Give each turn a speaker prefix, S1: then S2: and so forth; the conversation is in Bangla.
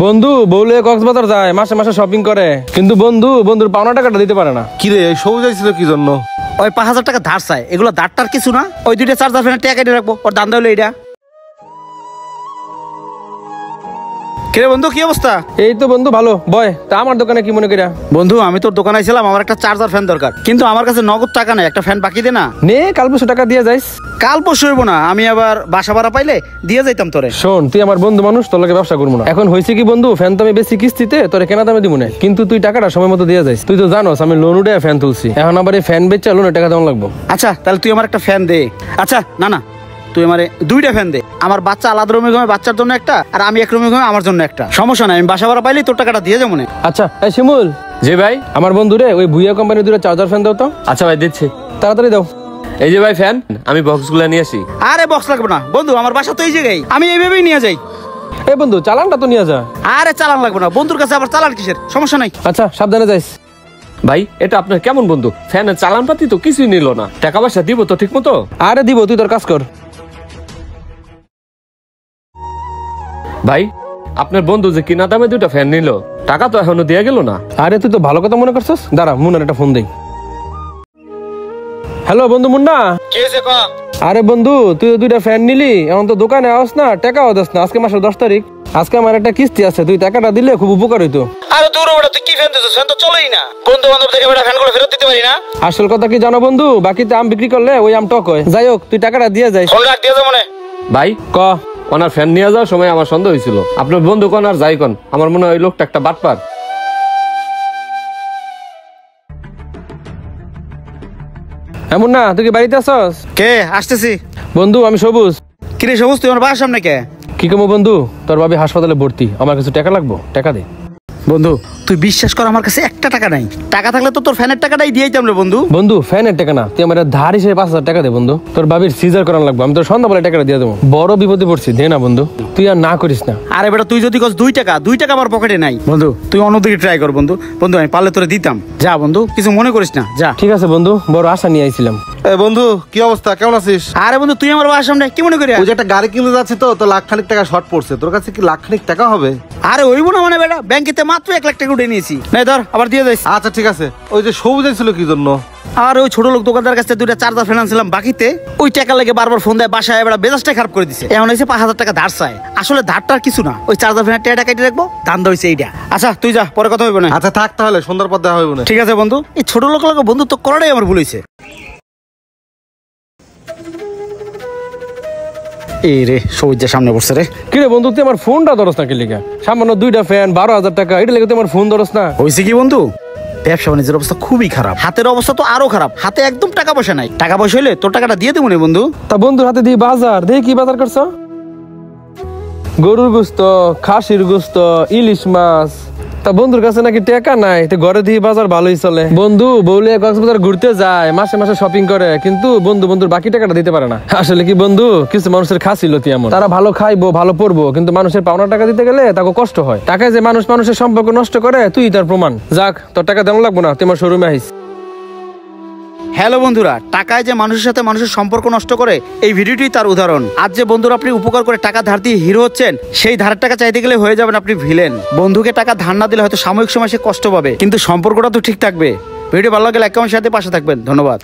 S1: বন্ধু বউলে কক্সবাজার যায়, মাসে মাসে শপিং করে, কিন্তু বন্ধুর পাওনা টাকাটা দিতে পারে না।
S2: কিরে সবুজ আইছিল কি জন্য?
S3: ওই 5,000 টাকা ধার চায়। এগুলো ধারটার কিছু না, ওই দুইটা চার্জার ফ্যানের টাকা কেটে রাখবো, ওর দাম হলো এইটা। কিরে বন্ধু কি অবস্থা?
S1: এই তো বন্ধু ভালো। বয় তা আমার দোকানে কি মনে করিয়া?
S3: বন্ধু আমি তোর দোকানে ছিলাম, আমার একটা চার্জার ফ্যান দরকার, কিন্তু আমার কাছে নগদ টাকা নাই, একটা ফ্যান বাকি দে না।
S1: নে কাল পরশু টাকা দিয়ে যাইস।
S3: কাল পরশু হইব না, আমি আবার বাসা ভাড়া পাইলে দিয়ে যাইতাম তোরে।
S1: শোন, তুই আমার বন্ধু মানুষ, তোর লাগে ব্যবসা করবো না। এখন হয়েছে কি বন্ধু, ফ্যান তো আমি বেশি কিস্তিতে তোরে কেনা দামে দিব না, কিন্তু তুই টাকাটা সময় মতো দিয়ে যাইস। তুই তো জানোস আমি লোন উঠে ফ্যান তুলছি, এখন আবার এই ফ্যান বেচা লোনের টাকা দেওয়া লাগবো।
S3: আচ্ছা তাহলে তুই আমার একটা ফ্যান দে। আচ্ছা না তুই আমারে দুইটা ফ্যান দে। আমার বাচ্চা আলাদা রুমে ঘুমায়, বাচ্চার জন্য একটা, আর আমি এক রুমে ঘুমাই, আমার জন্য একটা। সমস্যা নাই, আমি বাসা ভাড়া পাইলে তোর টাকাটা দিয়ে যাবো না।
S1: আচ্ছা এই শিমুল,
S4: জি ভাই।
S1: আমার বন্ধু রে ওই ভুইয়া কোম্পানির দুটো চার্জার ফ্যান দাও তো।
S4: আচ্ছা ভাই দিচ্ছি,
S1: তাড়াতাড়ি দাও।
S4: এই যে ভাই ফ্যান, আমি বক্সগুলো নিয়ে আসি।
S3: আরে বক্স লাগবে না বন্ধু, আমার বাসা তো এই জায়গায়, আমি এইভাবেই নিয়ে যাই।
S1: এই বন্ধু চালানটা তো নিয়ে যা।
S3: আরে চালান লাগবে না, বন্ধুর কাছে আবার চালান কিসের, সমস্যা নাই।
S1: আচ্ছা সাবধানে যাইস।
S4: ভাই এটা আপনার কেমন বন্ধু? ফ্যানের চালান পাতি তো কিছুই নিল না, টাকা পয়সা দিব তো ঠিক মতো?
S1: আরে দিব, তুই তোর কাজ কর।
S4: ভাই আপনার বন্ধু যে কিনা দামে দুইটা ফ্যান নিল, টাকা তো এখনো দিয়ে গেল না।
S1: আরে তুই তো ভালো কথা মনে করছিস, দাঁড়া মুন্নার একটা ফোন দেই। হ্যালো বন্ধু মুন্না।
S3: কি হয়েছে ক?
S1: আরে বন্ধু তুই তো দুইটা ফ্যান নিলি, এখন তো দোকানে আস না, টাকাও দাস না। আজকে মাসের 10 তারিখ, আজকে আমার একটা কিস্তি আছে, তুই টাকাটা দিলে খুব উপকার হইতো।
S3: আরে দূর বেটা, তুই কি ফ্যান দিছিস? ফ্যান তো চলেই না, বন্ধু বান্ধব থেকে বেটা ফ্যানগুলো ফেরত দিতে পারি না।
S1: আসল কথা কি জানো বন্ধু, বাকিতে আম বিক্রি করলে ওই আম টক হয়। যাই হোক তুই টাকাটা দিয়ে যাইস।
S3: ফোন রাখ, দিয়ে যাবো না।
S4: ভাই
S1: ক
S4: ওনার ফ্যান নিয়ে যাওয়ার সময় আমার সন্দেহ হয়েছিল, আপনার বন্ধু কোন আর যাই কোন, আমার মনে হয় ওই লোকটা একটা বাটপার।
S1: এমন না, তুই কি বাড়িতে আসস?
S3: কে আসতেছি?
S1: বন্ধু আমি সবুজ।
S3: কিরে সবুজ, তুই আমার বাসার সামনে কে?
S1: কি কমো বন্ধু, তোর ভাবি হাসপাতালে ভর্তি, আমার কিছু টাকা লাগবো, টাকা দে।
S3: বন্ধু তুই বিশ্বাস কর, আমার কাছে একটা টাকা নাই। টাকা থাকলে তো তোর ফ্যানের টাকাটাই দিয়ে দিতাম রে বন্ধু।
S1: বন্ধু ফ্যানের টাকা না, তুই আমার ধার হিসেবে 5,000 টাকা দে বন্ধু। তোর ভাবির সিজার করানো লাগবে, আমি তোর সন্ধ্যাবেলা টাকাটা দিয়ে দেবো। বড় বিপদে পড়ছি, দে না বন্ধু, তুই আর না করিস না।
S3: আরে বেটা তুই যদি কস 2 টাকা আমার পকেটে নাই। বন্ধু তুই অন্যদিকে ট্রাই কর বন্ধু, আমি পারলে তোরে দিতাম। যা বন্ধু, কিছু মনে করিস না, যা।
S1: ঠিক আছে বন্ধু, বড় আশা নিয়ে আইছিলাম।
S2: বন্ধু কি অবস্থা, কেমন আছিস?
S3: আরে বন্ধু তুই আমার বাসার সামনে কি মনে করি?
S2: ওই যে একটা গাড়ি কিনতে যাচ্ছে তো লাখখানিক টাকা শর্ট পড়ছে, তোর কাছে কি লাখখানিক টাকা হবে?
S3: আরে ওইব না মানে বেটা, ব্যাংকেতে মাত্র 1 লাখ টাকা উঠে নিয়েছি। নাই ধর আবার দিয়ে যাইস।
S2: আচ্ছা ঠিক আছে। ওই যে সবুজ আইছিল কি জন্য?
S3: আর ওই ছোট লোক দোকানদার কাছে দুইটা চার্জার ফিনান্সিয়াম বাকিতে, ওই টাকা লেগে বারবার ফোন দেয়, বাসায় বেটা মেজাজটাই খারাপ করে দিছে। এখন হয়েছে 5,000 টাকা ধার চায়। আসলে ধারটার কিছু না, ওই চার্জার ফ্যানের টাকা কেটে রাখবো, ধান্দা হয়েছে এইটা। আচ্ছা তুই যা, পরে কথা হইব না।
S2: আচ্ছা থাক তাহলে, সন্ধ্যার পর দেখা হইব না।
S3: ঠিক আছে বন্ধু, এই ছোট লোক বন্ধুত্ব করাটাই আমার ভুল হয়েছে। এই রে সবুজের সামনে বসছে রে।
S1: কিরে বন্ধু তুই আমার ফোনটা ধরস না কি লিগা? সামান্য 2টা ফ্যান 12,000 টাকা, এটা লেগে তুই আমার ফোন ধরস না?
S3: হয়েছে কি বন্ধু, ব্যবসা বাণিজ্যের অবস্থা খুবই খারাপ, হাতের অবস্থা তো আরো খারাপ। হাতে একদম টাকা পয়সা নাই, টাকা পয়সা হইলে তোর টাকাটা দিয়ে দেবো না বন্ধু।
S1: তা বন্ধুর হাতে দিয়ে বাজার দেখি, কি বাজার করছ? গরুর গোস্ত, খাসির গোস্ত, ইলিশ মাছ। তা বন্ধুর কাছে নাকি টাকা নাই, তো ঘরে দিয়ে বাজার ভালোই চলে। বন্ধু বউলে কক্সবাজার ঘুরতে যায়, মাসে মাসে শপিং করে, কিন্তু বন্ধুর বাকি টাকাটা দিতে পারে না। আসলে কি বন্ধু, কিছু মানুষের খাসি লতি এমন, তারা ভালো খাইবো ভালো পড়বো, কিন্তু মানুষের পাওনা টাকা দিতে গেলে তাকে কষ্ট হয়। টাকায় যে মানুষের সম্পর্ক নষ্ট করে, তুই তার প্রমাণ। যাক তোর টাকা দেওয়া লাগবো না, তোমার শোরুমে আইস।
S3: হ্যালো বন্ধুরা, টাকায় যে মানুষের সাথে মানুষের সম্পর্ক নষ্ট করে, এই ভিডিওটি তার উদাহরণ। আজ যে বন্ধুরা আপনি উপকার করে টাকা ধার দিয়ে হিরো হচ্ছেন, সেই ধারের টাকা চাইতে গেলে হয়ে যাবেন আপনি ভিলেন। বন্ধুকে টাকা ধার না দিলে হয়তো সাময়িক সময় সে কষ্ট পাবে, কিন্তু সম্পর্কটা তো ঠিক থাকবে। ভিডিও ভালো লাগলে লাইক কমেন্ট শেয়ার দিয়ে পাশে থাকবেন। ধন্যবাদ।